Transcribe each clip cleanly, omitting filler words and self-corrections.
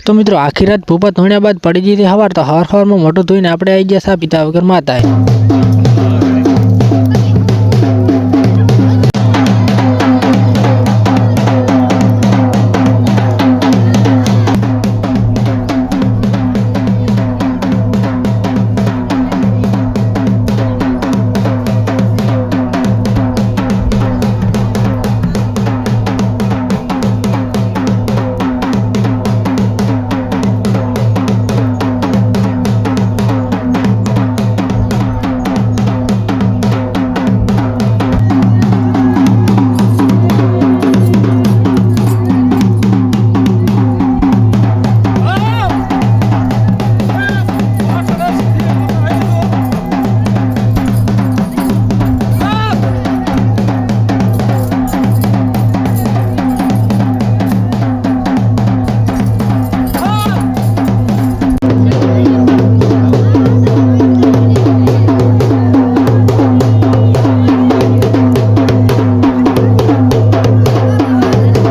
तो मित्रों आखी रात भूपा धोण्या बाद पड़ी गई थी हवार, तो हवार में मोटो धोईने आपणे आई गया सा पीता वगर माता।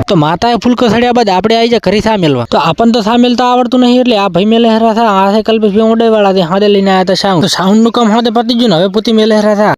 तो माता फूलको सड़िया बाद आपणे आई जा घरे सा मेलवा। तो आपन तो सा मेलता आवड़तुं नहीं એટલે आ भाई मेले हरा था। आ से कल्पेश भाई ओडे वाला थे हादे लईने आया था साउंड। तो साउंड नु काम हादे पती गयुं ने हवे पुती मेले हरा था।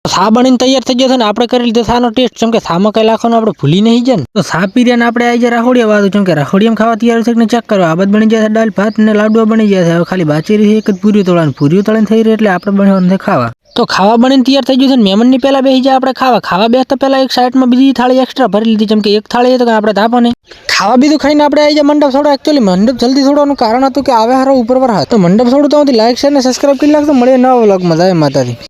सा बनीने तैयार થઈ ગયો છે ને આપણે કરી લીધો સાનો ટેસ્ટ કેમ કે સામાં કઈ લાખોનો આપણે ભૂલી નહીં જાય ને। તો સા પીર્યા ને આપણે આવી જાય રાહોડિયા બાજુ કેમ કે રાહોડિયામાં ખાવા તૈયાર છે કે ચેક કરો। આ બધ બની જાય દાળ ભાત ને લાડવા બની જાય છે। હવે ખાલી બાચી રહી એક જ પૂરી તળાને પૂરી તળાને થઈ રહી એટલે આપણે બનાવવાનું છે ખાવા। તો ખાવા બનીને તૈયાર થઈ ગયું છે ને મહેમાનની પહેલા બેસી જાય આપણે ખાવા બેસતા પહેલા એક સાઈડમાં બીજી થાળી એક્સ્ટ્રા ભરી લીધી કેમ કે એક થાળી તો આપણે ધાપો ને ખાવા બીજું ખાઈને આપણે આવી જાય મંડપ છોડો। એકચ્યુઅલી મંડપ જલ્દી છોડવાનું કારણ હતું કે આવે હારો ઉપર પર હાથ। તો મંડપ છોડું તો લાઈક શેર ને સબસ્ક્રાઇબ કરી નાખજો। મળીએ નવા વ્લોગમાં। જય માતાજી।